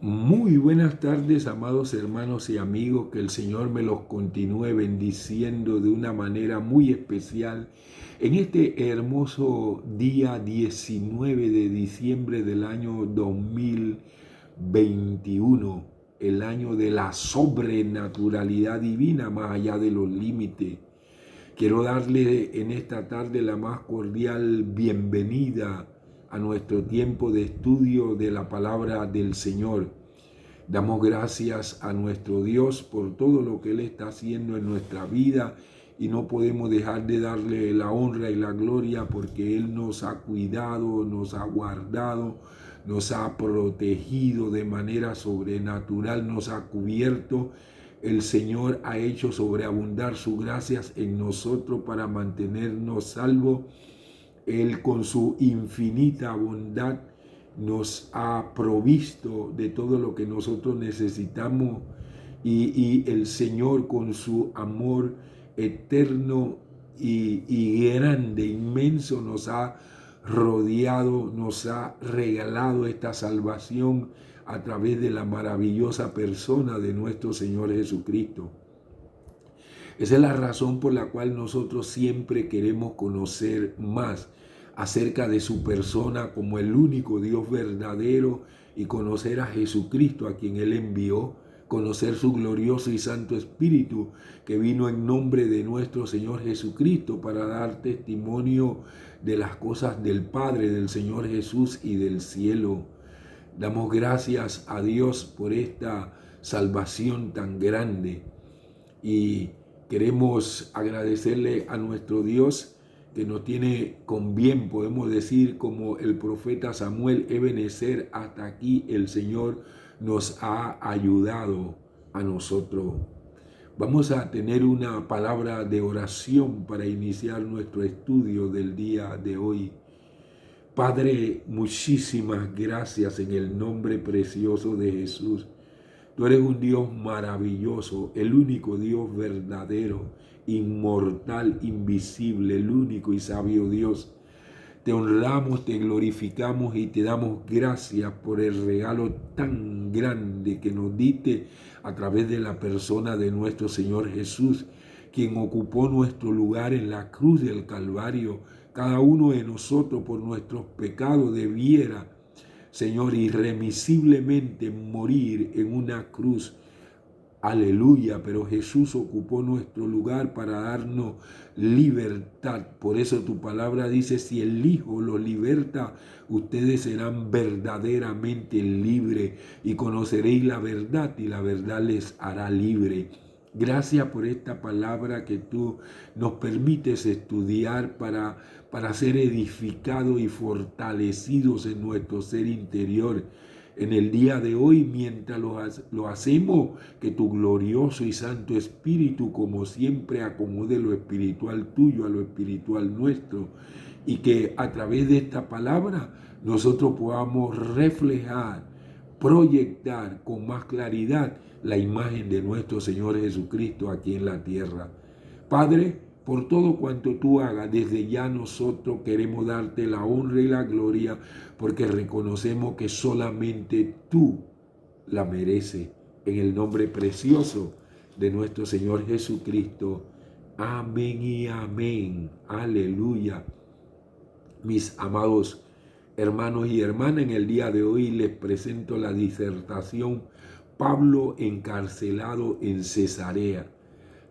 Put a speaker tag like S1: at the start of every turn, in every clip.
S1: Muy buenas tardes, amados hermanos y amigos, que el Señor me los continúe bendiciendo de una manera muy especial en este hermoso día 19 de diciembre del año 2021, el año de la sobrenaturalidad divina más allá de los límites. Quiero darle en esta tarde la más cordial bienvenida a nuestro tiempo de estudio de la palabra del Señor. Damos gracias a nuestro Dios por todo lo que Él está haciendo en nuestra vida y no podemos dejar de darle la honra y la gloria porque Él nos ha cuidado, nos ha guardado, nos ha protegido de manera sobrenatural, nos ha cubierto. El Señor ha hecho sobreabundar sus gracias en nosotros para mantenernos salvos. Él con su infinita bondad nos ha provisto de todo lo que nosotros necesitamos y el Señor con su amor eterno y grande, inmenso, nos ha rodeado, nos ha regalado esta salvación a través de la maravillosa persona de nuestro Señor Jesucristo. Esa es la razón por la cual nosotros siempre queremos conocer más acerca de su persona como el único Dios verdadero y conocer a Jesucristo a quien Él envió, conocer su glorioso y santo Espíritu que vino en nombre de nuestro Señor Jesucristo para dar testimonio de las cosas del Padre, del Señor Jesús y del cielo. Damos gracias a Dios por esta salvación tan grande y queremos agradecerle a nuestro Dios que nos tiene con bien, podemos decir como el profeta Samuel, Ebenezer, hasta aquí el Señor nos ha ayudado a nosotros. Vamos a tener una palabra de oración para iniciar nuestro estudio del día de hoy. Padre, muchísimas gracias en el nombre precioso de Jesús. Tú eres un Dios maravilloso, el único Dios verdadero, inmortal, invisible, el único y sabio Dios. Te honramos, te glorificamos y te damos gracias por el regalo tan grande que nos diste a través de la persona de nuestro Señor Jesús, quien ocupó nuestro lugar en la cruz del Calvario. Cada uno de nosotros por nuestros pecados debiera, Señor, irremisiblemente morir en una cruz. Aleluya, pero Jesús ocupó nuestro lugar para darnos libertad. Por eso tu palabra dice, si el Hijo los liberta, ustedes serán verdaderamente libres y conoceréis la verdad y la verdad les hará libre. Gracias por esta palabra que tú nos permites estudiar para ser edificados y fortalecidos en nuestro ser interior. En el día de hoy, mientras lo hacemos, que tu glorioso y santo Espíritu, como siempre, acomode lo espiritual tuyo a lo espiritual nuestro, y que a través de esta palabra nosotros podamos reflejar, proyectar con más claridad la imagen de nuestro Señor Jesucristo aquí en la tierra. Padre, por todo cuanto tú hagas, desde ya nosotros queremos darte la honra y la gloria porque reconocemos que solamente tú la mereces. En el nombre precioso de nuestro Señor Jesucristo. Amén y amén. Aleluya. Mis amados hermanos y hermanas, en el día de hoy les presento la disertación Pablo encarcelado en Cesarea.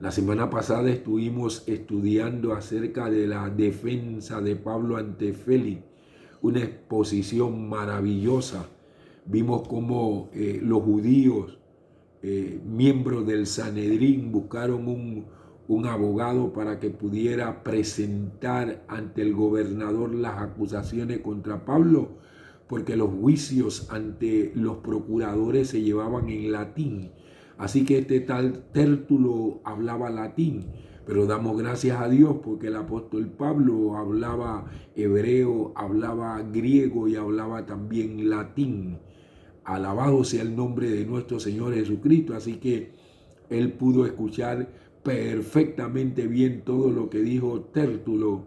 S1: La semana pasada estuvimos estudiando acerca de la defensa de Pablo ante Félix, una exposición maravillosa. Vimos cómo los judíos, miembros del Sanedrín, buscaron un abogado para que pudiera presentar ante el gobernador las acusaciones contra Pablo, porque los juicios ante los procuradores se llevaban en latín. Así que este tal Tértulo hablaba latín, pero damos gracias a Dios porque el apóstol Pablo hablaba hebreo, hablaba griego y hablaba también latín. Alabado sea el nombre de nuestro Señor Jesucristo. Así que él pudo escuchar perfectamente bien todo lo que dijo Tértulo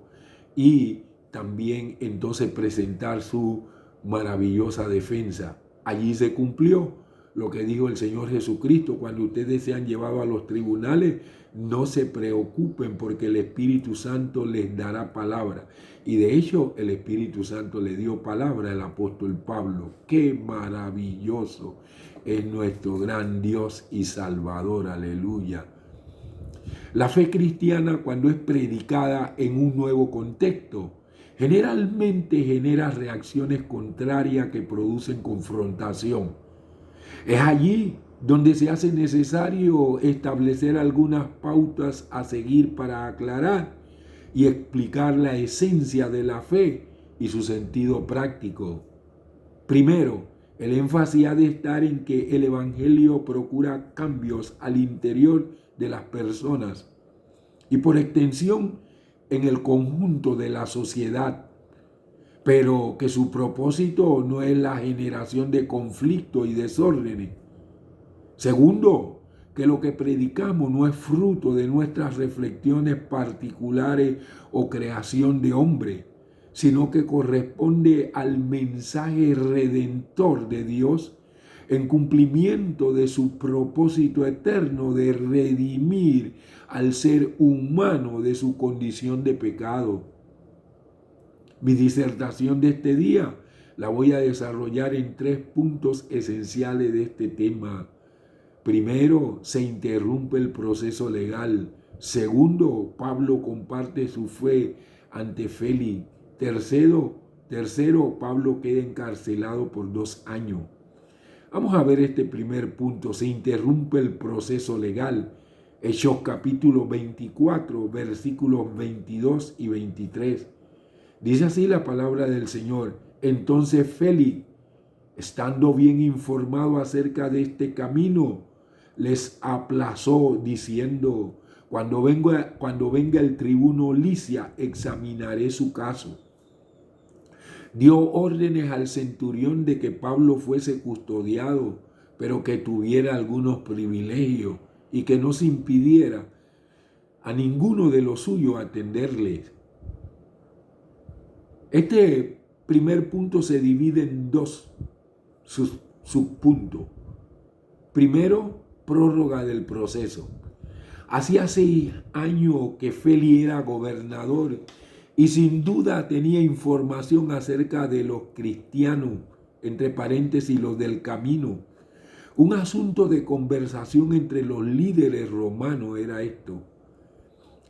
S1: y también entonces presentar su maravillosa defensa. Allí se cumplió. lo que dijo el Señor Jesucristo: cuando ustedes sean llevados a los tribunales, no se preocupen, porque el Espíritu Santo les dará palabra. Y de hecho, el Espíritu Santo le dio palabra al apóstol Pablo. ¡Qué maravilloso es nuestro gran Dios y Salvador! ¡Aleluya! La fe cristiana, cuando es predicada en un nuevo contexto, generalmente genera reacciones contrarias que producen confrontación. Es allí donde se hace necesario establecer algunas pautas a seguir para aclarar y explicar la esencia de la fe y su sentido práctico. Primero, el énfasis ha de estar en que el Evangelio procura cambios al interior de las personas y por extensión en el conjunto de la sociedad, pero que su propósito no es la generación de conflictos y desórdenes. Segundo, que lo que predicamos no es fruto de nuestras reflexiones particulares o creación de hombre, sino que corresponde al mensaje redentor de Dios en cumplimiento de su propósito eterno de redimir al ser humano de su condición de pecado. Mi disertación de este día la voy a desarrollar en 3 puntos esenciales de este tema. Primero, se interrumpe el proceso legal. Segundo, Pablo comparte su fe ante Félix. Tercero, Pablo queda encarcelado por 2 años. Vamos a ver este primer punto. Se interrumpe el proceso legal. Hechos capítulo 24, versículos 22 y 23. Dice así la palabra del Señor: entonces Félix, estando bien informado acerca de este camino, les aplazó diciendo: cuando venga el tribuno Lisias, examinaré su caso. Dio órdenes al centurión de que Pablo fuese custodiado, pero que tuviera algunos privilegios y que no se impidiera a ninguno de los suyos atenderles. Este primer punto se divide en 2 subpuntos. Primero, prórroga del proceso. Hacía 6 años que Félix era gobernador y sin duda tenía información acerca de los cristianos, entre paréntesis los del camino. Un asunto de conversación entre los líderes romanos era esto.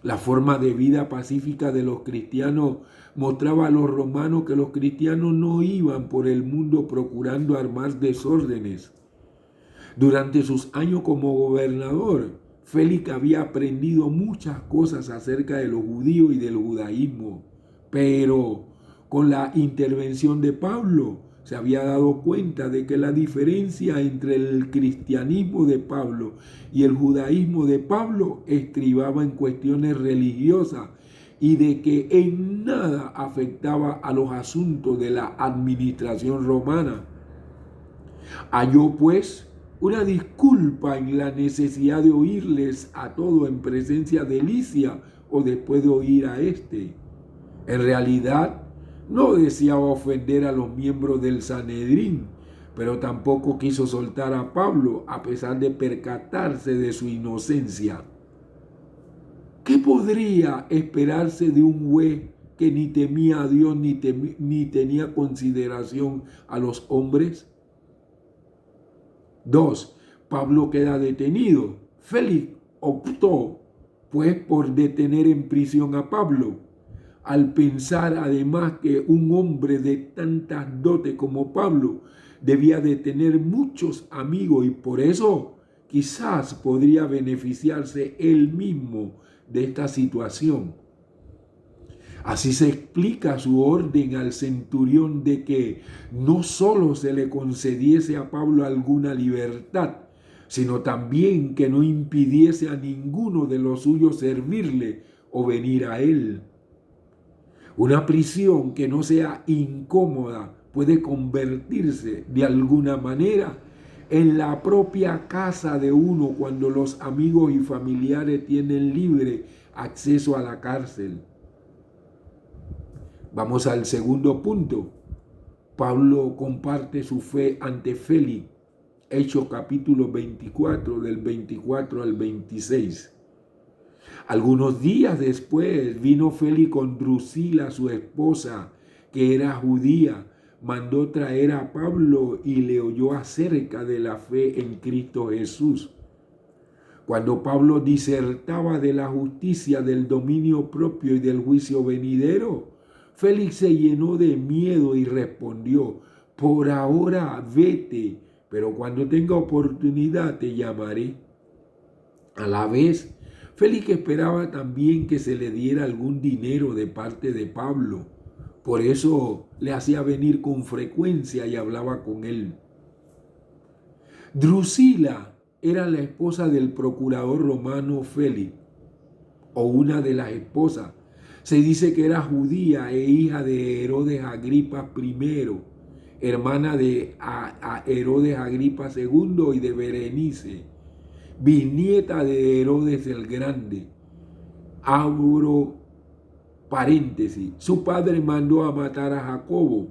S1: La forma de vida pacífica de los cristianos mostraba a los romanos que los cristianos no iban por el mundo procurando armar desórdenes. Durante sus años como gobernador, Félix había aprendido muchas cosas acerca de los judíos y del judaísmo, pero con la intervención de Pablo se había dado cuenta de que la diferencia entre el cristianismo de Pablo y el judaísmo de Pablo estribaba en cuestiones religiosas y de que en nada afectaba a los asuntos de la administración romana. Halló pues una disculpa en la necesidad de oírles a todos en presencia de Lisias o después de oír a éste. En realidad, no deseaba ofender a los miembros del Sanedrín, pero tampoco quiso soltar a Pablo a pesar de percatarse de su inocencia. ¿Qué podría esperarse de un juez que ni temía a Dios ni tenía consideración a los hombres? 2. Pablo queda detenido. Félix optó, pues, por detener en prisión a Pablo, al pensar además que un hombre de tantas dotes como Pablo debía de tener muchos amigos y por eso quizás podría beneficiarse él mismo de esta situación. Así se explica su orden al centurión de que no solo se le concediese a Pablo alguna libertad, sino también que no impidiese a ninguno de los suyos servirle o venir a él. Una prisión que no sea incómoda puede convertirse de alguna manera en la propia casa de uno cuando los amigos y familiares tienen libre acceso a la cárcel. Vamos al segundo punto. Pablo comparte su fe ante Félix. Hechos capítulo 24, del 24 al 26. Algunos días después vino Félix con Drusila, su esposa, que era judía. Mandó traer a Pablo y le oyó acerca de la fe en Cristo Jesús. Cuando Pablo disertaba de la justicia, del dominio propio y del juicio venidero, Félix se llenó de miedo y respondió: por ahora vete, pero cuando tenga oportunidad te llamaré. A la vez, Félix esperaba también que se le diera algún dinero de parte de Pablo. Por eso le hacía venir con frecuencia y hablaba con él. Drusila era la esposa del procurador romano Félix, o una de las esposas. Se dice que era judía e hija de Herodes Agripa I, hermana de Herodes Agripa II y de Berenice, bisnieta de Herodes el Grande. Abro paréntesis. Su padre mandó a matar a Jacobo.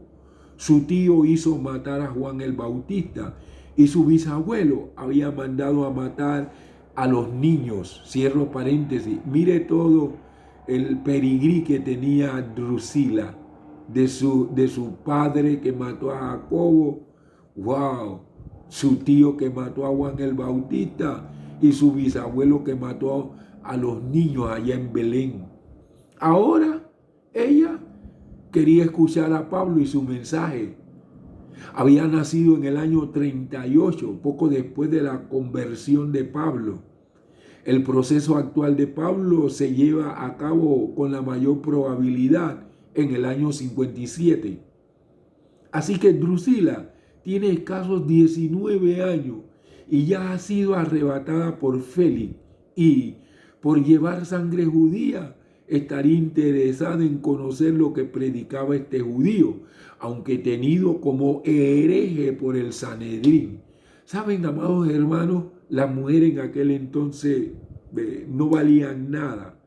S1: Su tío hizo matar a Juan el Bautista. Y su bisabuelo había mandado a matar a los niños. Cierro paréntesis. Mire todo el pedigrí que tenía Drusila. De su padre que mató a Jacobo. ¡Wow! Su tío que mató a Juan el Bautista. Y su bisabuelo que mató a los niños allá en Belén. Ahora ella quería escuchar a Pablo y su mensaje. Había nacido en el año 38, poco después de la conversión de Pablo. El proceso actual de Pablo se lleva a cabo con la mayor probabilidad en el año 57. Así que Drusila tiene escasos 19 años y ya ha sido arrebatada por Félix y, por llevar sangre judía, estaría interesada en conocer lo que predicaba este judío, aunque tenido como hereje por el Sanedrín. Saben, amados hermanos, las mujeres en aquel entonces no valían nada.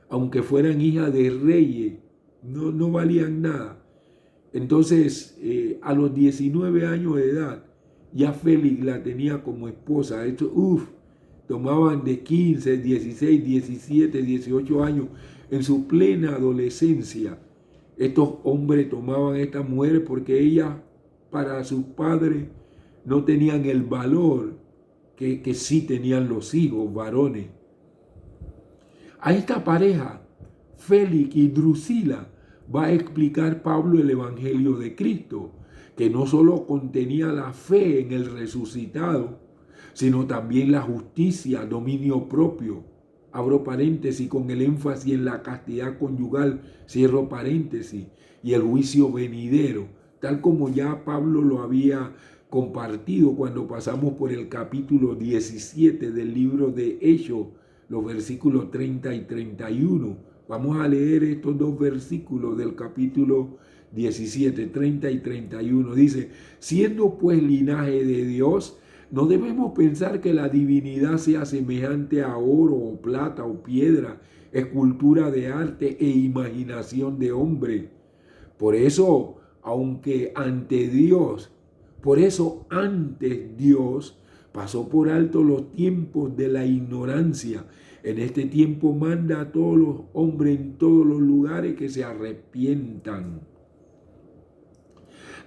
S1: Aunque fueran hijas de reyes, no valían nada. Entonces, a los 19 años de edad, ya Félix la tenía como esposa. Esto, tomaban de 15, 16, 17, 18 años. En su plena adolescencia, estos hombres tomaban a estas mujeres porque ellas, para sus padres, no tenían el valor que sí tenían los hijos varones. A esta pareja, Félix y Drusila, va a explicar Pablo el Evangelio de Cristo, que no solo contenía la fe en el resucitado, sino también la justicia, dominio propio. Abro paréntesis, con el énfasis en la castidad conyugal, cierro paréntesis, y el juicio venidero, tal como ya Pablo lo había compartido cuando pasamos por el capítulo 17 del libro de Hechos, los versículos 30 y 31. Vamos a leer estos dos versículos del capítulo 17, 30 y 31. Dice: siendo pues linaje de Dios, no debemos pensar que la divinidad sea semejante a oro o plata o piedra, escultura de arte e imaginación de hombre. Por eso antes Dios pasó por alto los tiempos de la ignorancia. En este tiempo manda a todos los hombres en todos los lugares que se arrepientan.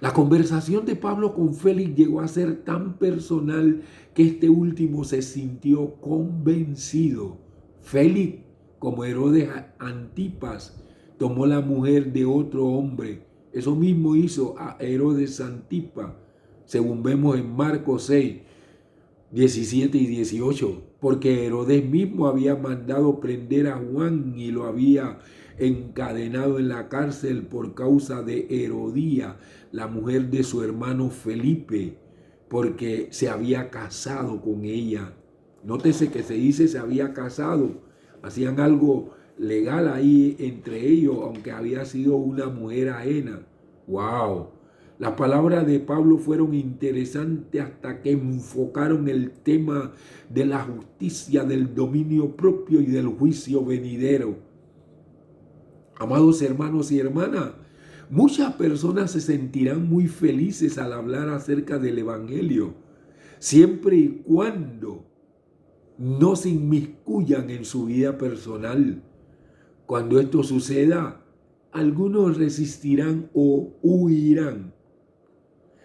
S1: La conversación de Pablo con Félix llegó a ser tan personal que este último se sintió convencido. Félix, como Herodes Antipas, tomó la mujer de otro hombre. Eso mismo hizo a Herodes Antipas, según vemos en Marcos 6, 17 y 18, porque Herodes mismo había mandado prender a Juan y lo había encadenado en la cárcel por causa de Herodía, la mujer de su hermano Felipe, porque se había casado con ella. Nótese que se dice se había casado, hacían algo legal ahí entre ellos, aunque había sido una mujer ajena. ¡Wow! Las palabras de Pablo fueron interesantes hasta que enfocaron el tema de la justicia, del dominio propio y del juicio venidero. Amados hermanos y hermanas, muchas personas se sentirán muy felices al hablar acerca del Evangelio. siempre y cuando no se inmiscuyan en su vida personal. Cuando esto suceda, algunos resistirán o huirán.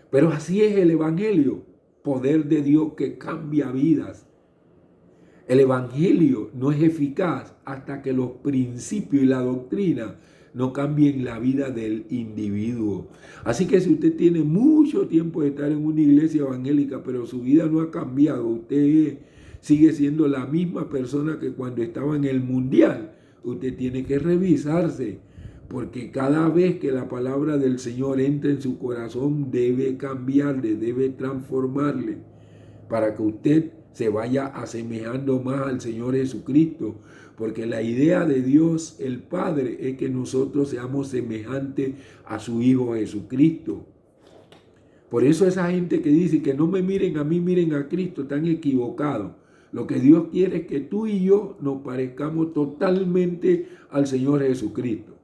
S1: Pero así es el Evangelio, poder de Dios que cambia vidas. El Evangelio no es eficaz hasta que los principios y la doctrina no cambien la vida del individuo. Así que si usted tiene mucho tiempo de estar en una iglesia evangélica, pero su vida no ha cambiado, usted sigue siendo la misma persona que cuando estaba en el mundial, usted tiene que revisarse, porque cada vez que la palabra del Señor entra en su corazón, debe cambiarle, debe transformarle, para que usted se vaya asemejando más al Señor Jesucristo, porque la idea de Dios el Padre es que nosotros seamos semejantes a su Hijo Jesucristo. Por eso esa gente que dice que no me miren a mí, miren a Cristo, están equivocados. Lo que Dios quiere es que tú y yo nos parezcamos totalmente al Señor Jesucristo.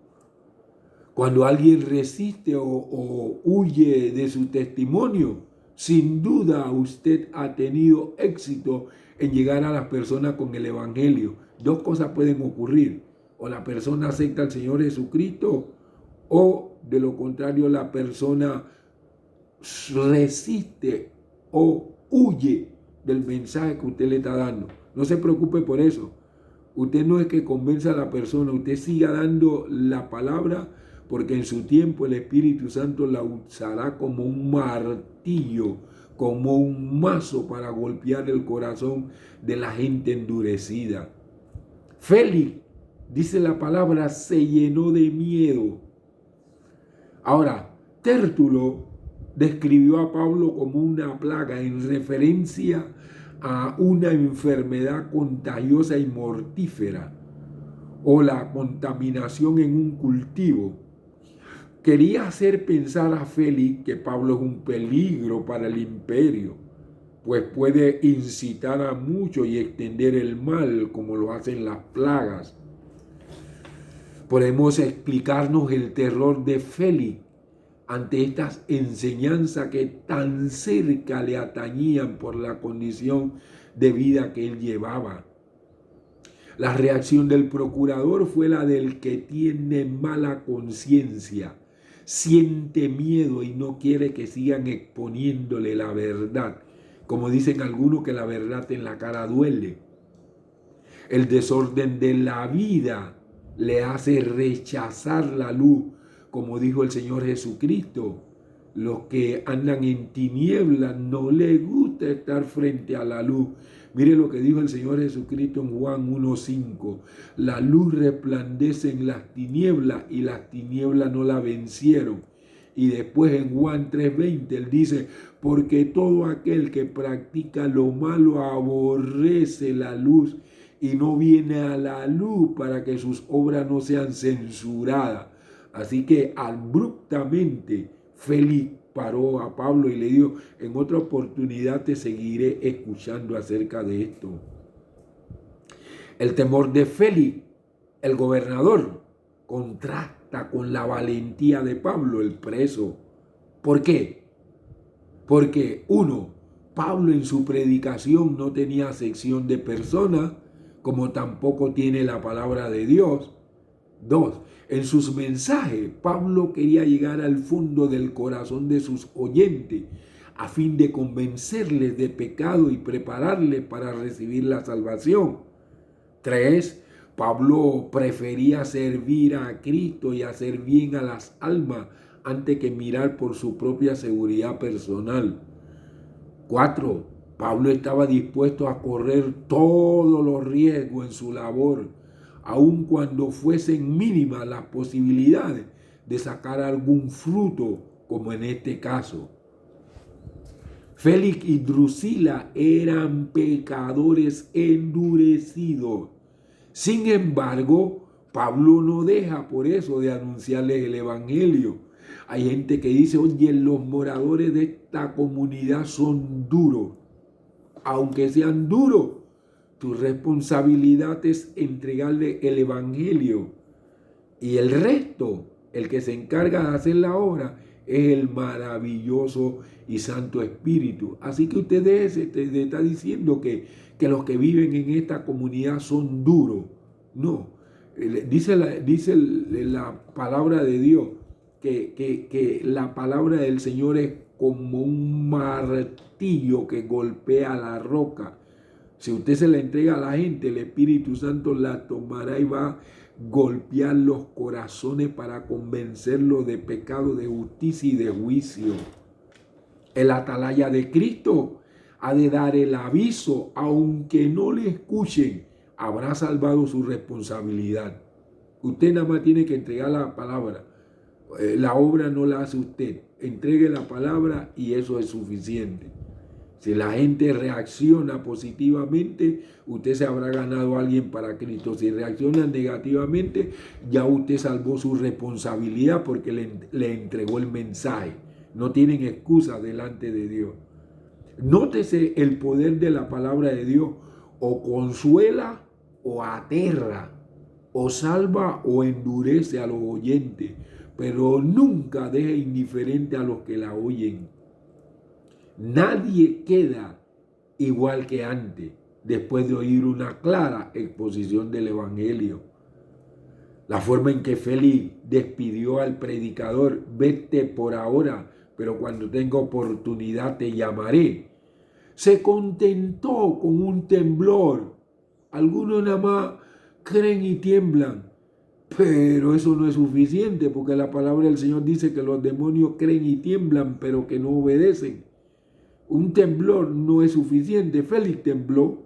S1: Cuando alguien resiste o huye de su testimonio, sin duda usted ha tenido éxito en llegar a las personas con el Evangelio. Dos cosas pueden ocurrir: o la persona acepta al Señor Jesucristo, o de lo contrario la persona resiste o huye del mensaje que usted le está dando. No se preocupe por eso. Usted no es que convenza a la persona, usted siga dando la palabra, porque en su tiempo el Espíritu Santo la usará como un martillo, como un mazo para golpear el corazón de la gente endurecida. Félix, dice la palabra, se llenó de miedo. Ahora, Tértulo describió a Pablo como una plaga en referencia a una enfermedad contagiosa y mortífera, o la contaminación en un cultivo. Quería hacer pensar a Félix que Pablo es un peligro para el imperio, pues puede incitar a muchos y extender el mal como lo hacen las plagas. Podemos explicarnos el terror de Félix ante estas enseñanzas que tan cerca le atañían por la condición de vida que él llevaba. La reacción del procurador fue la del que tiene mala conciencia, siente miedo y no quiere que sigan exponiéndole la verdad. Como dicen algunos, que la verdad en la cara duele. El desorden de la vida le hace rechazar la luz, como dijo el Señor Jesucristo. Los que andan en tinieblas no les gusta estar frente a la luz. Mire lo que dijo el Señor Jesucristo en Juan 1:5. La luz resplandece en las tinieblas y las tinieblas no la vencieron. Y después en Juan 3:20 él dice: porque todo aquel que practica lo malo aborrece la luz y no viene a la luz para que sus obras no sean censuradas. Así que abruptamente Félix paró a Pablo y le dijo: en otra oportunidad te seguiré escuchando acerca de esto. El temor de Félix, el gobernador, contrasta con la valentía de Pablo, el preso. ¿Por qué? Porque Pablo en su predicación no tenía acepción de personas, como tampoco tiene la palabra de Dios. 2. En sus mensajes, Pablo quería llegar al fondo del corazón de sus oyentes a fin de convencerles de pecado y prepararles para recibir la salvación. 3. Pablo prefería servir a Cristo y hacer bien a las almas antes que mirar por su propia seguridad personal. 4. Pablo estaba dispuesto a correr todos los riesgos en su labor, aun cuando fuesen mínimas las posibilidades de sacar algún fruto, como en este caso. Félix y Drusila eran pecadores endurecidos. Sin embargo, Pablo no deja por eso de anunciarles el Evangelio. Hay gente que dice: oye, los moradores de esta comunidad son duros. Aunque sean duros, tu responsabilidad es entregarle el Evangelio. Y el resto, el que se encarga de hacer la obra, es el maravilloso y santo Espíritu. Así que usted está diciendo que los que viven en esta comunidad son duros. No, dice la palabra de Dios que la palabra del Señor es como un martillo que golpea la roca. Si usted se la entrega a la gente, el Espíritu Santo la tomará y va a golpear los corazones para convencerlos de pecado, de justicia y de juicio. El atalaya de Cristo ha de dar el aviso, aunque no le escuchen, habrá salvado su responsabilidad. Usted nada más tiene que entregar la palabra. La obra no la hace usted. Entregue la palabra y eso es suficiente. Si la gente reacciona positivamente, usted se habrá ganado a alguien para Cristo. Si reacciona negativamente, ya usted salvó su responsabilidad porque le entregó el mensaje. No tienen excusa delante de Dios. Nótese el poder de la palabra de Dios. O consuela o aterra, o salva o endurece a los oyentes, pero nunca deja indiferente a los que la oyen. Nadie queda igual que antes, después de oír una clara exposición del Evangelio. La forma en que Félix despidió al predicador, vete por ahora, pero cuando tenga oportunidad te llamaré. Se contentó con un temblor. Algunos nada más creen y tiemblan, pero eso no es suficiente, porque la palabra del Señor dice que los demonios creen y tiemblan, pero que no obedecen. Un temblor no es suficiente. Félix tembló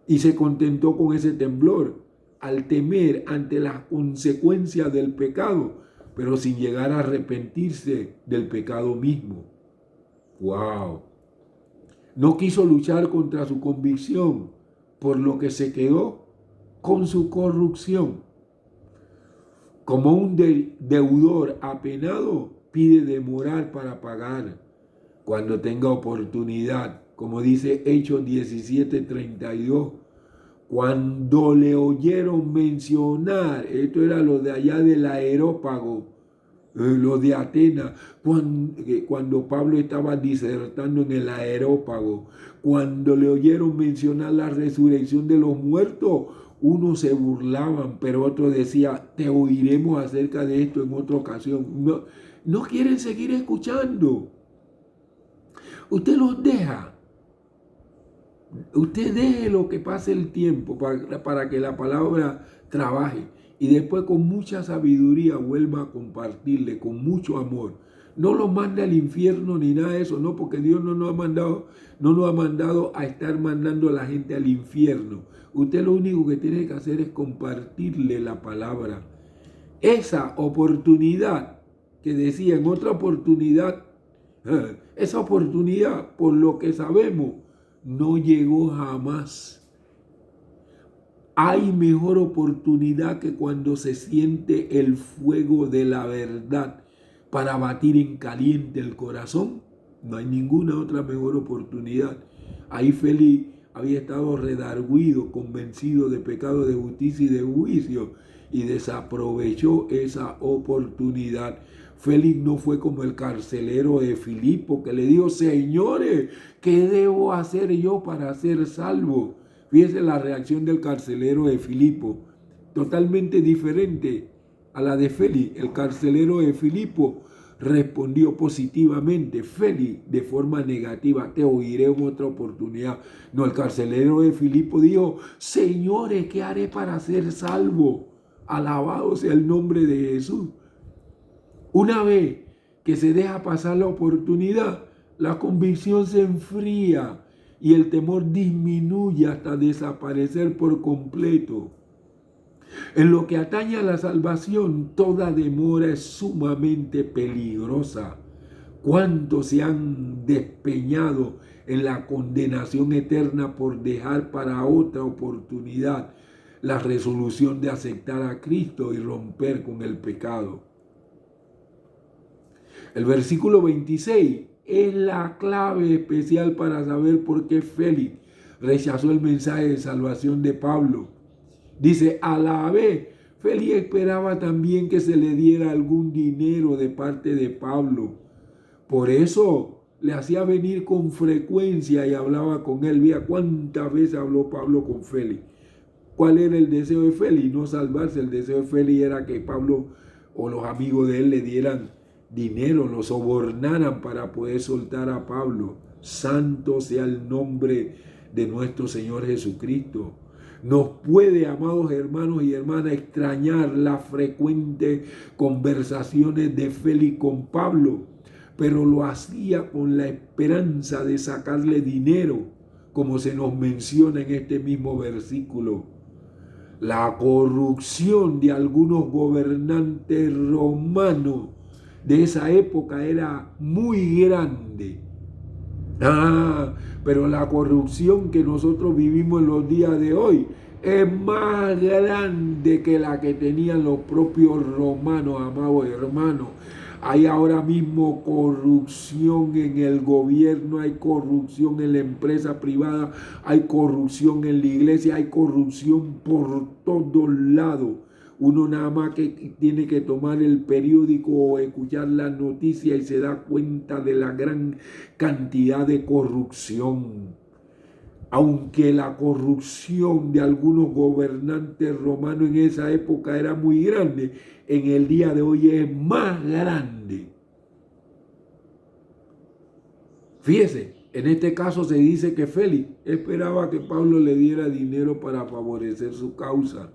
S1: y se contentó con ese temblor al temer ante las consecuencias del pecado, pero sin llegar a arrepentirse del pecado mismo. ¡Wow! No quiso luchar contra su convicción, por lo que se quedó con su corrupción. Como un deudor apenado, pide demorar para pagar. Cuando tenga oportunidad, como dice Hechos 17:32, cuando le oyeron mencionar, esto era lo de allá del Areópago, lo de Atenas, cuando Pablo estaba disertando en el Areópago, cuando le oyeron mencionar la resurrección de los muertos, unos se burlaban, pero otros decían, te oiremos acerca de esto en otra ocasión. No quieren seguir escuchando. Usted los deja. Usted deje lo que pase el tiempo para que la palabra trabaje y después con mucha sabiduría vuelva a compartirle con mucho amor. No los mande al infierno ni nada de eso, no, porque Dios no nos ha mandado a estar mandando a la gente al infierno. Usted lo único que tiene que hacer es compartirle la palabra. Esa oportunidad que decía en otra oportunidad, esa oportunidad, por lo que sabemos, no llegó jamás. Hay mejor oportunidad que cuando se siente el fuego de la verdad para batir en caliente el corazón. No hay ninguna otra mejor oportunidad. Ahí Félix había estado redarguido, convencido de pecado, de justicia y de juicio, y desaprovechó esa oportunidad. Félix no fue como el carcelero de Filipo, que le dijo, señores, ¿qué debo hacer yo para ser salvo? Fíjese la reacción del carcelero de Filipo, totalmente diferente a la de Félix. El carcelero de Filipo respondió positivamente, Félix de forma negativa, te oiré en otra oportunidad. No, el carcelero de Filipo dijo, señores, ¿qué haré para ser salvo? Alabado sea el nombre de Jesús. Una vez que se deja pasar la oportunidad, la convicción se enfría y el temor disminuye hasta desaparecer por completo. En lo que atañe a la salvación, toda demora es sumamente peligrosa. ¿Cuántos se han despeñado en la condenación eterna por dejar para otra oportunidad la resolución de aceptar a Cristo y romper con el pecado? El versículo 26 es la clave especial para saber por qué Félix rechazó el mensaje de salvación de Pablo. Dice, a la vez, Félix esperaba también que se le diera algún dinero de parte de Pablo. Por eso le hacía venir con frecuencia y hablaba con él. Mira cuántas veces habló Pablo con Félix. ¿Cuál era el deseo de Félix? No salvarse. El deseo de Félix era que Pablo o los amigos de él le dieran dinero, lo sobornaran para poder soltar a Pablo. Santo sea el nombre de nuestro Señor Jesucristo. Nos puede, amados hermanos y hermanas, extrañar las frecuentes conversaciones de Félix con Pablo, pero lo hacía con la esperanza de sacarle dinero, como se nos menciona en este mismo versículo. La corrupción de algunos gobernantes romanos de esa época era muy grande. Pero la corrupción que nosotros vivimos en los días de hoy es más grande que la que tenían los propios romanos, amados hermanos. Hay ahora mismo corrupción en el gobierno, hay corrupción en la empresa privada, hay corrupción en la iglesia, hay corrupción por todos lados. Uno nada más que tiene que tomar el periódico o escuchar las noticias y se da cuenta de la gran cantidad de corrupción. Aunque la corrupción de algunos gobernantes romanos en esa época era muy grande, en el día de hoy es más grande. Fíjese, en este caso se dice que Félix esperaba que Pablo le diera dinero para favorecer su causa.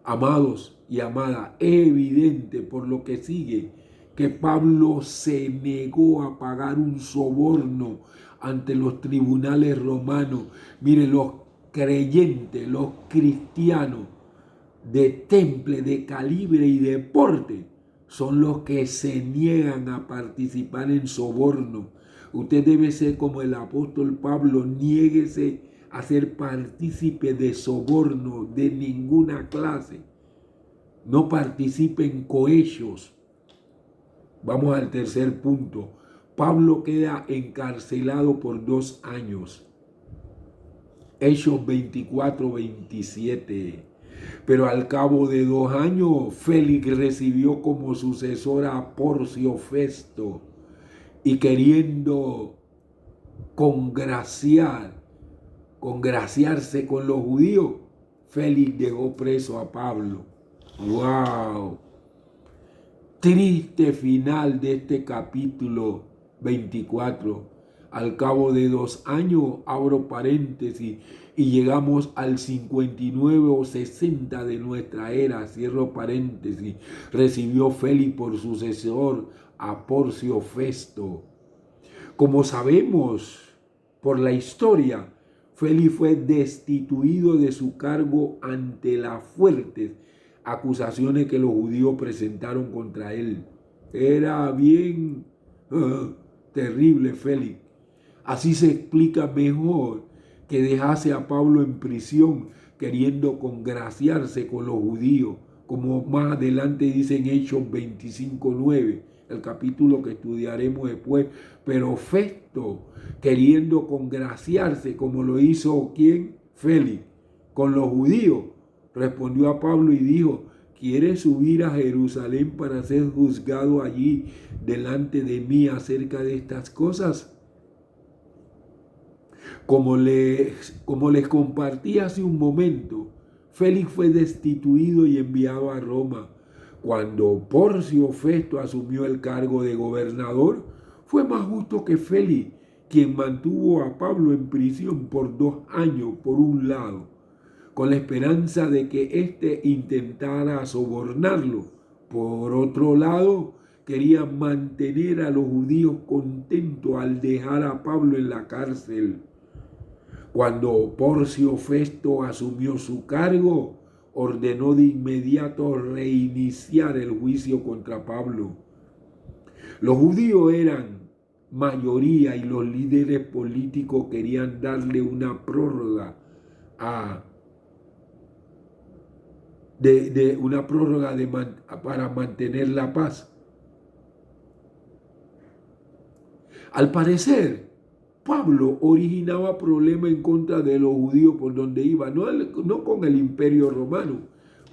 S1: Amados y amadas, es evidente por lo que sigue que Pablo se negó a pagar un soborno ante los tribunales romanos. Mire, los creyentes, los cristianos de temple, de calibre y de porte son los que se niegan a participar en soborno. Usted debe ser como el apóstol Pablo, niéguese a ser partícipe de soborno de ninguna clase. No participe en cohechios. Vamos al tercer punto. Pablo queda encarcelado por 2 años. Hechos 24-27. Pero al cabo de 2 años, Félix recibió como sucesor a Porcio Festo y queriendo congraciarse con los judíos, Félix dejó preso a Pablo. ¡Wow! Triste final de este capítulo 24. Al cabo de 2 años, abro paréntesis, y llegamos al 59 o 60 de nuestra era, cierro paréntesis, recibió Félix por sucesor a Porcio Festo. Como sabemos por la historia, Félix fue destituido de su cargo ante las fuertes acusaciones que los judíos presentaron contra él. Era bien terrible Félix. Así se explica mejor que dejase a Pablo en prisión queriendo congraciarse con los judíos, como más adelante dice en Hechos 25:9, el capítulo que estudiaremos después. Pero Festo, queriendo congraciarse, como lo hizo ¿quién? Félix, con los judíos, respondió a Pablo y dijo: ¿quieres subir a Jerusalén para ser juzgado allí delante de mí acerca de estas cosas? Como les compartí hace un momento, Félix fue destituido y enviado a Roma. Cuando Porcio Festo asumió el cargo de gobernador, fue más justo que Félix, quien mantuvo a Pablo en prisión por 2 años, por un lado, con la esperanza de que éste intentara sobornarlo. Por otro lado, quería mantener a los judíos contentos al dejar a Pablo en la cárcel. Cuando Porcio Festo asumió su cargo, ordenó de inmediato reiniciar el juicio contra Pablo. Los judíos eran mayoría y los líderes políticos querían darle una prórroga para mantener la paz. Al parecer, Pablo originaba problemas en contra de los judíos por donde iba, no con el imperio romano,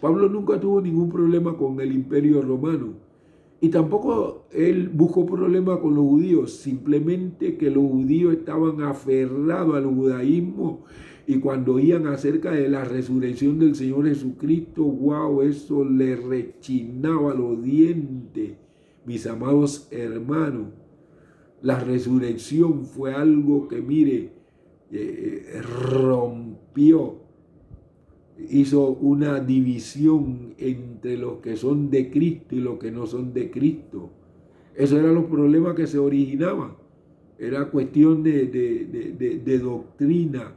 S1: Pablo nunca tuvo ningún problema con el Imperio Romano y tampoco él buscó problema con los judíos, simplemente que los judíos estaban aferrados al judaísmo y cuando oían acerca de la resurrección del Señor Jesucristo, wow, eso le rechinaba los dientes, mis amados hermanos. La resurrección fue algo que, mire, rompió, hizo una división entre los que son de Cristo y los que no son de Cristo. Esos eran los problemas que se originaban. Era cuestión de doctrina.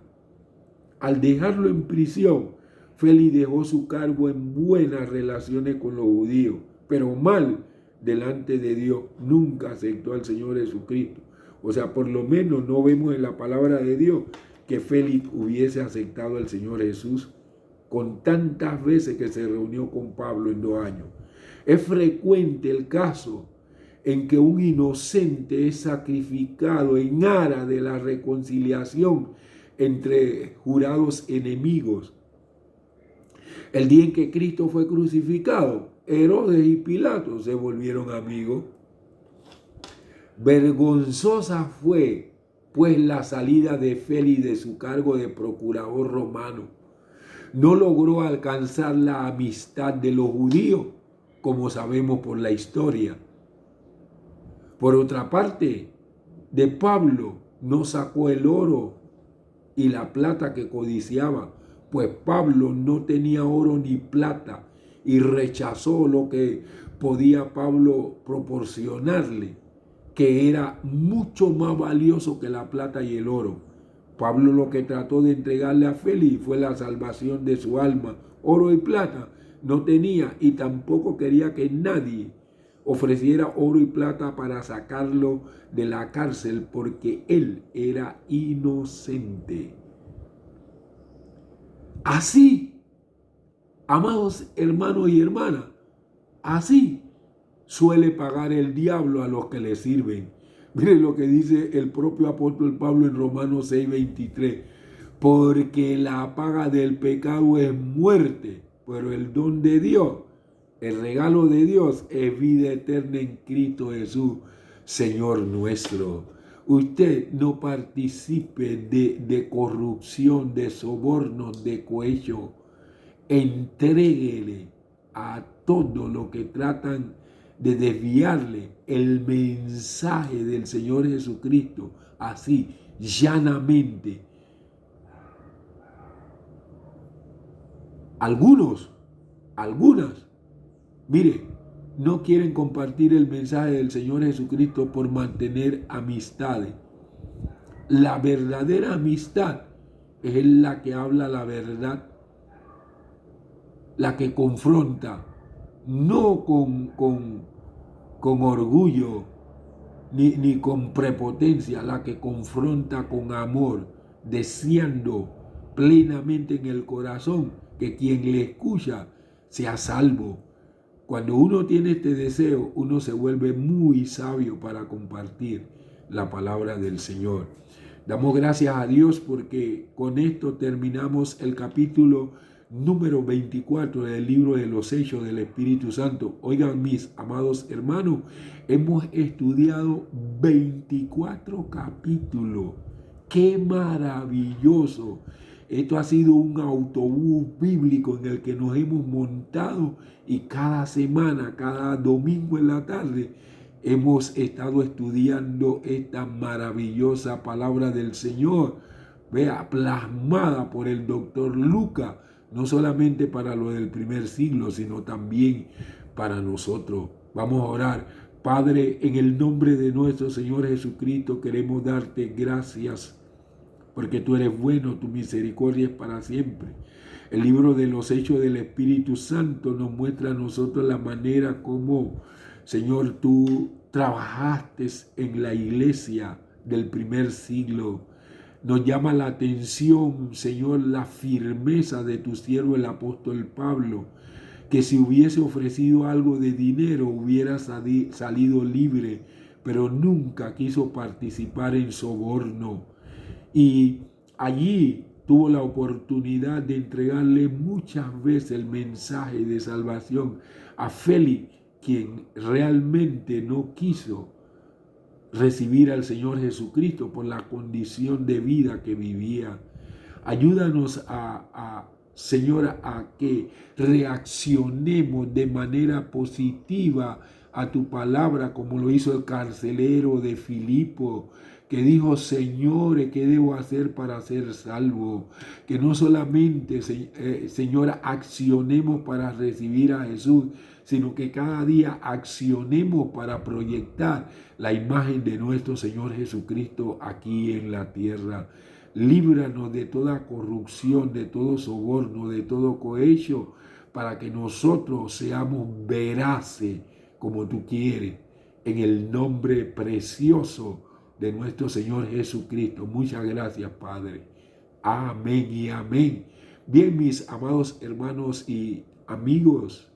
S1: Al dejarlo en prisión, Félix dejó su cargo en buenas relaciones con los judíos, pero mal delante de Dios. Nunca aceptó al Señor Jesucristo. O sea, por lo menos no vemos en la palabra de Dios que Félix hubiese aceptado al Señor Jesús con tantas veces que se reunió con Pablo en 2 años. Es frecuente el caso en que un inocente es sacrificado en aras de la reconciliación entre jurados enemigos. El día en que Cristo fue crucificado, Herodes y Pilato se volvieron amigos. Vergonzosa fue, pues, la salida de Félix de su cargo de procurador romano. No logró alcanzar la amistad de los judíos, como sabemos por la historia. Por otra parte, de Pablo no sacó el oro y la plata que codiciaba, pues Pablo no tenía oro ni plata y rechazó lo que podía Pablo proporcionarle, que era mucho más valioso que la plata y el oro. Pablo lo que trató de entregarle a Félix fue la salvación de su alma. Oro y plata no tenía y tampoco quería que nadie ofreciera oro y plata para sacarlo de la cárcel porque él era inocente. Así, amados hermanos y hermanas, así suele pagar el diablo a los que le sirven. Miren lo que dice el propio apóstol Pablo en Romanos 6:23. Porque la paga del pecado es muerte, pero el don de Dios, el regalo de Dios es vida eterna en Cristo Jesús, Señor nuestro. Usted no participe de corrupción, de sobornos, de cohecho. Entréguele a todo lo que tratan de desviarle el mensaje del Señor Jesucristo, así, llanamente. Algunas, mire, no quieren compartir el mensaje del Señor Jesucristo por mantener amistades. La verdadera amistad es la que habla la verdad, la que confronta, no con orgullo ni con prepotencia, la que confronta con amor, deseando plenamente en el corazón que quien le escucha sea salvo. Cuando uno tiene este deseo, uno se vuelve muy sabio para compartir la palabra del Señor. Damos gracias a Dios porque con esto terminamos el capítulo número 24 del libro de los Hechos del Espíritu Santo. Oigan, mis amados hermanos, hemos estudiado 24 capítulos. ¡Qué maravilloso! Esto ha sido un autobús bíblico en el que nos hemos montado y cada semana, cada domingo en la tarde, hemos estado estudiando esta maravillosa palabra del Señor, vea, plasmada por el doctor Lucas, no solamente para lo del primer siglo, sino también para nosotros. Vamos a orar. Padre, en el nombre de nuestro Señor Jesucristo, queremos darte gracias porque tú eres bueno, tu misericordia es para siempre. El libro de los Hechos del Espíritu Santo nos muestra a nosotros la manera como, Señor, tú trabajaste en la iglesia del primer siglo. Nos llama la atención, Señor, la firmeza de tu siervo el apóstol Pablo, que si hubiese ofrecido algo de dinero hubiera salido libre, pero nunca quiso participar en soborno. Y allí tuvo la oportunidad de entregarle muchas veces el mensaje de salvación a Félix, quien realmente no quiso recibir al Señor Jesucristo por la condición de vida que vivía. Ayúdanos Señor, a que reaccionemos de manera positiva a tu palabra, como lo hizo el carcelero de Filipo, que dijo: Señor, ¿qué debo hacer para ser salvo? Que no solamente, Señor, accionemos para recibir a Jesús, sino que cada día accionemos para proyectar la imagen de nuestro Señor Jesucristo aquí en la tierra. Líbranos de toda corrupción, de todo soborno, de todo cohecho, para que nosotros seamos veraces como tú quieres, en el nombre precioso de nuestro Señor Jesucristo. Muchas gracias, Padre. Amén y amén. Bien, mis amados hermanos y amigos,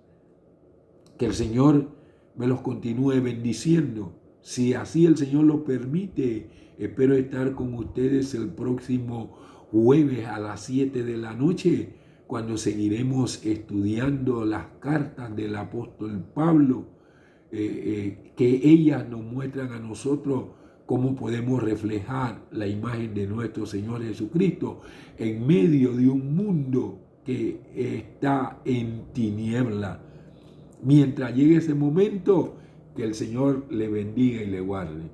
S1: que el Señor me los continúe bendiciendo. Si así el Señor lo permite, espero estar con ustedes el próximo jueves a las 7 de la noche, cuando seguiremos estudiando las cartas del apóstol Pablo, que ellas nos muestran a nosotros cómo podemos reflejar la imagen de nuestro Señor Jesucristo en medio de un mundo que está en tiniebla. Mientras llegue ese momento, que el Señor le bendiga y le guarde.